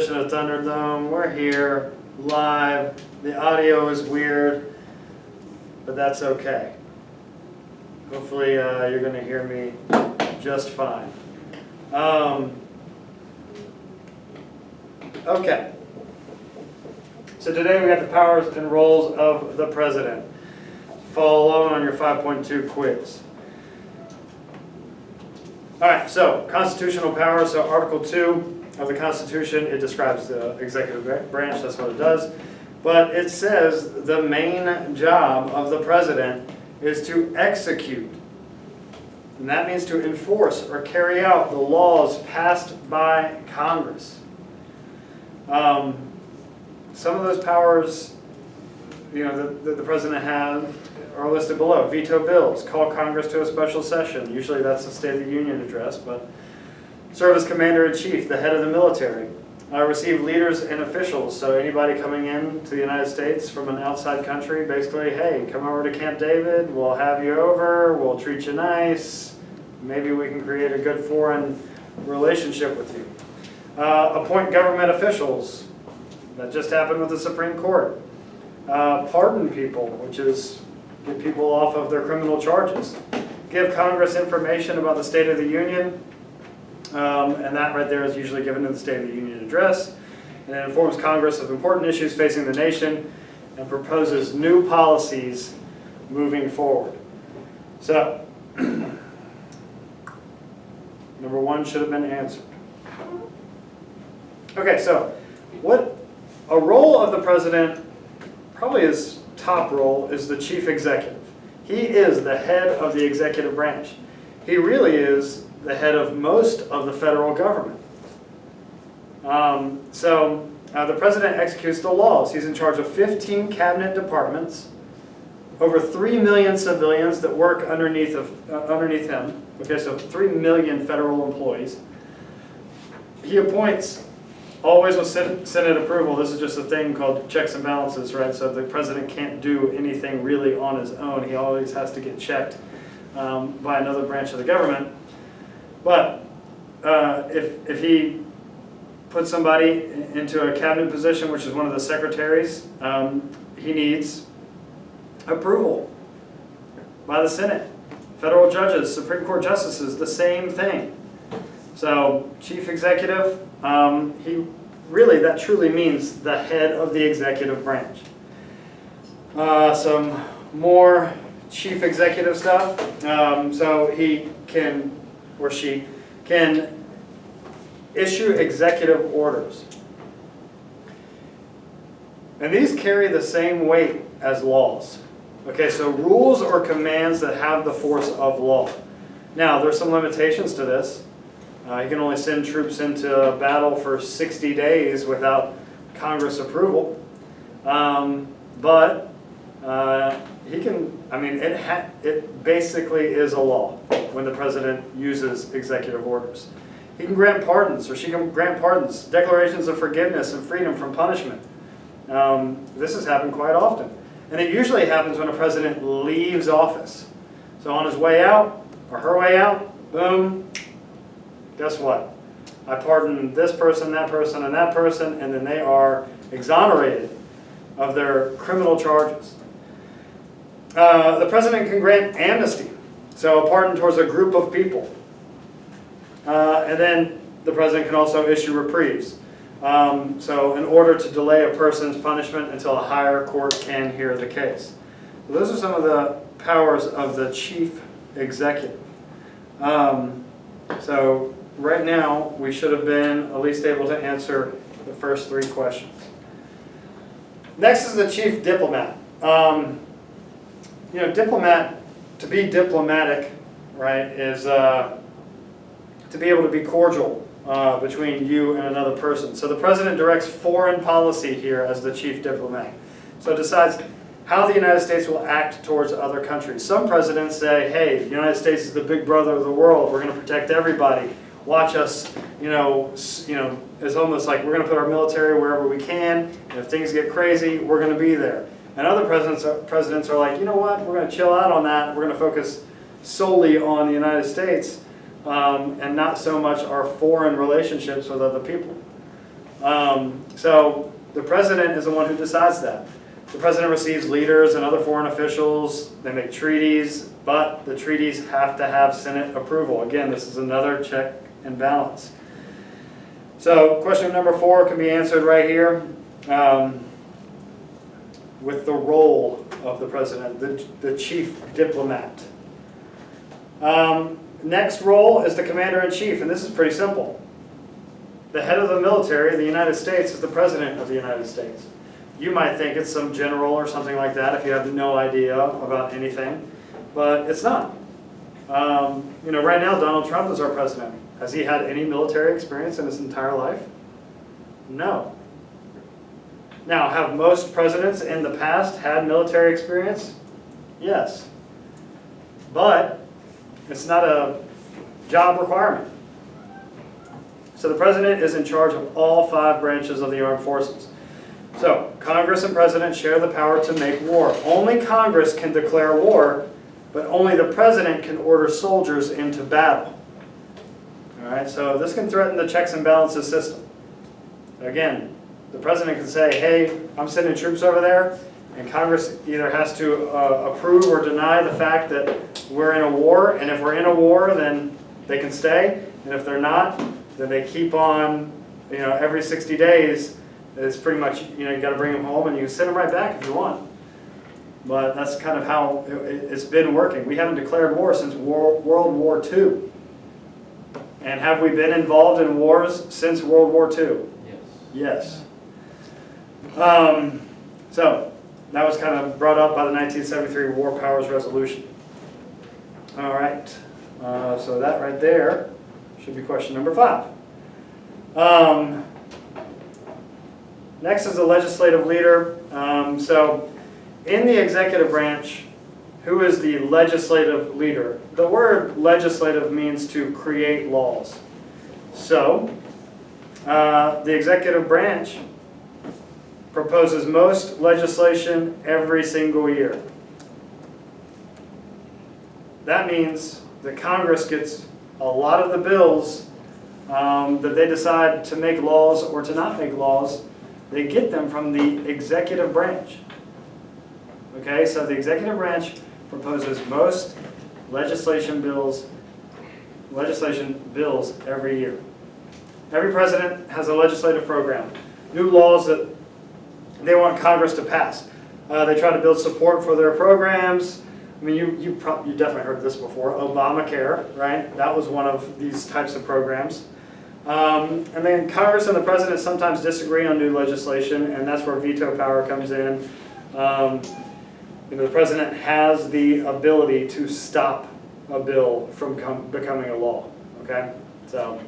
edition of Thunderdome. We're here, live. The audio is weird, but that's okay. Hopefully you're going to hear me just fine. Okay. So today we got the powers and roles of the president. Follow along on your 5.2 quiz. All right, so constitutional powers. So Article 2 of the Constitution, it describes the executive branch. That's what it does. But it says the main job of the president is to execute. And that means to enforce or carry out the laws passed by Congress. Some of those powers, the president has are listed below. Veto bills, call Congress to a special session. Usually that's the State of the Union address, but serve as Commander-in-Chief, the head of the military. Receive leaders and officials, so anybody coming in to the United States from an outside country, basically, hey, come over to Camp David, we'll have you over, we'll treat you nice, maybe we can create a good foreign relationship with you. Appoint government officials. That just happened with the Supreme Court. Pardon people, which is get people off of their criminal charges. Give Congress information about the State of the Union, and that right there is usually given in the State of the Union address. And it informs Congress of important issues facing the nation and proposes new policies moving forward. So, number one should have been answered. Okay, so what a role of the president, probably his top role, is the chief executive. He is the head of the executive branch. He really is the head of most of the federal government. The president executes the laws. He's in charge of 15 cabinet departments, over 3 million civilians that work underneath him. Okay, so 3 million federal employees. He appoints, always with Senate approval. This is just a thing called checks and balances, right? So the president can't do anything really on his own. He always has to get checked by another branch of the government. But if he puts somebody into a cabinet position, which is one of the secretaries, he needs approval by the Senate. Federal judges, Supreme Court justices, the same thing. So chief executive, that truly means the head of the executive branch. Some more chief executive stuff. So he can, or she can, issue executive orders. And these carry the same weight as laws. Okay, so rules or commands that have the force of law. Now, there's some limitations to this. You can only send troops into battle for 60 days without Congress approval. He can, it basically is a law when the president uses executive orders. He can grant pardons, or she can grant pardons, declarations of forgiveness and freedom from punishment. This has happened quite often. And it usually happens when a president leaves office. So on his way out, or her way out, boom, guess what? I pardon this person, and that person, and then they are exonerated of their criminal charges. The president can grant amnesty, so a pardon towards a group of people. And then the president can also issue reprieves. So in order to delay a person's punishment until a higher court can hear the case. So those are some of the powers of the chief executive. So right now, we should have been at least able to answer the first 3 questions. Next is the chief diplomat. Diplomat, to be diplomatic, right, is to be able to be cordial between you and another person. So the president directs foreign policy here as the chief diplomat. So it decides how the United States will act towards other countries. Some presidents say, hey, the United States is the big brother of the world. We're going to protect everybody. Watch us, it's almost like we're going to put our military wherever we can. And if things get crazy, we're going to be there. And other presidents are like, you know what, we're going to chill out on that. We're going to focus solely on the United States and not so much our foreign relationships with other people. So the president is the one who decides that. The president receives leaders and other foreign officials. They make treaties, but the treaties have to have Senate approval. Again, this is another check and balance. So question number 4 can be answered right here with the role of the president, the chief diplomat. Next role is the commander-in-chief, and this is pretty simple. The head of the military of the United States is the president of the United States. You might think it's some general or something like that if you have no idea about anything, but it's not. You know, right now Donald Trump is our president. Has he had any military experience in his entire life? No. Now, have most presidents in the past had military experience? Yes. But it's not a job requirement. So the president is in charge of all 5 branches of the armed forces. So Congress and president share the power to make war. Only Congress can declare war, but only the president can order soldiers into battle. All right, so this can threaten the checks and balances system. Again, the president can say, hey, I'm sending troops over there, and Congress either has to approve or deny the fact that we're in a war, and if we're in a war, then they can stay, and if they're not, then they keep on, you know, every 60 days, it's pretty much, you know, you got to bring them home, and you can send them right back if you want. But that's kind of how it's been working. We haven't declared war since World War II. And have we been involved in wars since World War II? Yes. So that was kind of brought up by the 1973 War Powers Resolution. All right. So that right there should be question number 5. Next is the legislative leader. So in the executive branch, who is the legislative leader? The word legislative means to create laws. So the executive branch proposes most legislation every single year. That means that Congress gets a lot of the bills that they decide to make laws or to not make laws. They get them from the executive branch. Okay, so the executive branch proposes most legislation bills every year. Every president has a legislative program, new laws that they want Congress to pass. They try to build support for their programs. I mean, you definitely heard this before, Obamacare, right? That was one of these types of programs. And then Congress and the president sometimes disagree on new legislation, and that's where veto power comes in. You know, the president has the ability to stop a bill from becoming a law. Okay, so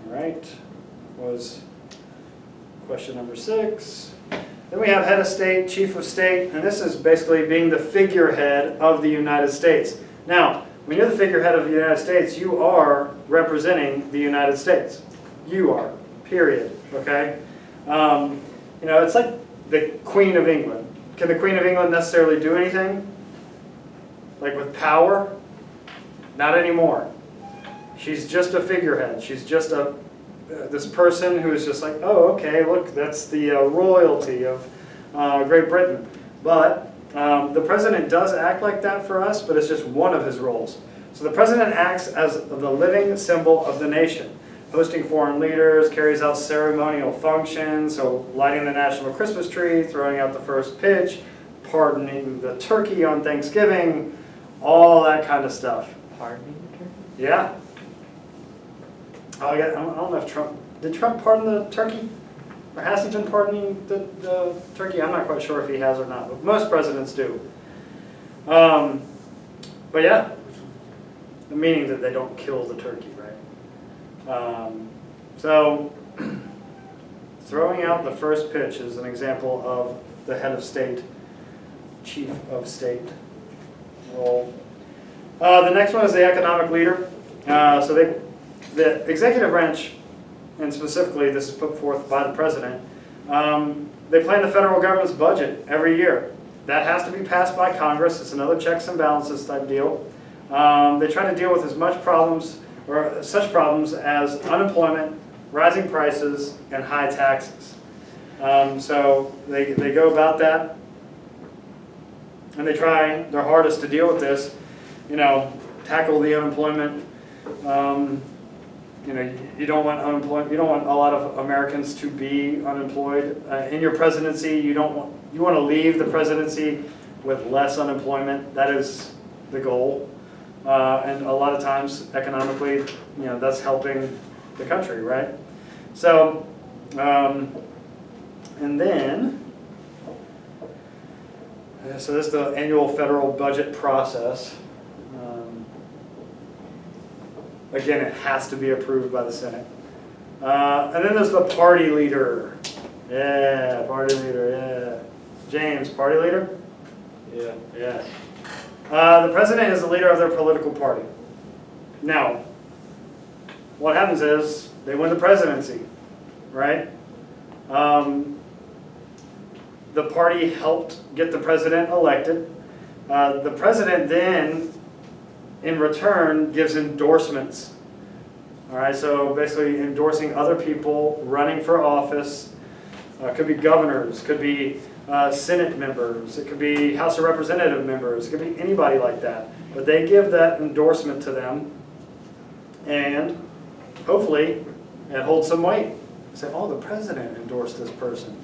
all right, was question number 6. Then we have head of state, chief of state, and this is basically being the figurehead of the United States. Now, when you're the figurehead of the United States, you are representing the United States. You are, period, okay? You know, it's like the Queen of England. Can the Queen of England necessarily do anything? Like with power? Not anymore. She's just a figurehead. She's just this person who is just like, oh, okay, look, that's the royalty of Great Britain. But the president does act like that for us, but it's just one of his roles. So the president acts as the living symbol of the nation, hosting foreign leaders, carries out ceremonial functions, so lighting the national Christmas tree, throwing out the first pitch, pardoning the turkey on Thanksgiving, all that kind of stuff. Pardoning the turkey? Yeah. Oh, yeah. I don't know if did Trump pardon the turkey? Or has he been pardoning the turkey? I'm not quite sure if he has or not, but most presidents do. But yeah, meaning that they don't kill the turkey, right? So throwing out the first pitch is an example of the head of state, chief of state role. The next one is the economic leader. So the executive branch, and specifically this is put forth by the president, they plan the federal government's budget every year. That has to be passed by Congress. It's another checks and balances type deal. They try to deal with as much problems, or such problems as unemployment, rising prices, and high taxes. So they go about that, and they try their hardest to deal with this, tackle the unemployment. You don't want unemployment. You don't want a lot of Americans to be unemployed. In your presidency, you want to leave the presidency with less unemployment. That is the goal. And a lot of times, economically, that's helping the country, right? So, and then, so this is the annual federal budget process. Again, it has to be approved by the Senate. And then there's the party leader. Yeah, party leader, yeah. James, party leader? Yeah. Yeah. The president is the leader of their political party. Now, what happens is they win the presidency, right? The party helped get the president elected. The president then, in return, gives endorsements. All right, so basically endorsing other people running for office. Could be governors, could be Senate members, it could be House of Representative members, it could be anybody like that. But they give that endorsement to them, and hopefully it holds some weight. Say, oh, the president endorsed this person.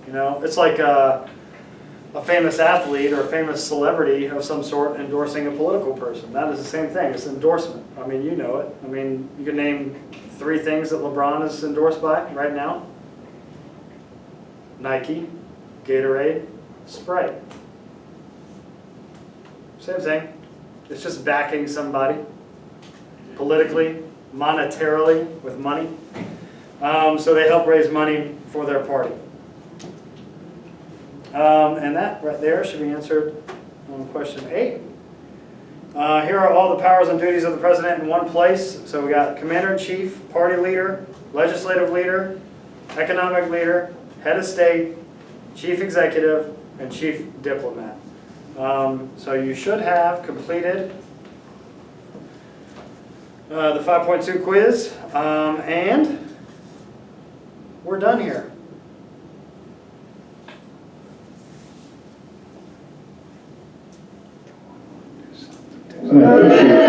It's like a famous athlete or a famous celebrity of some sort endorsing a political person. That is the same thing. It's endorsement. I mean, you know it. I mean, you can name 3 things that LeBron is endorsed by right now. Nike, Gatorade, Sprite. Same thing. It's just backing somebody politically, monetarily, with money. So they help raise money for their party. And that right there should be answered on question 8. Here are all the powers and duties of the president in one place. So we got Commander-in-Chief, Party Leader, Legislative Leader, Economic Leader, Head of State, Chief Executive, and Chief Diplomat. So you should have completed the 5.2 quiz, and we're done here. Thank you.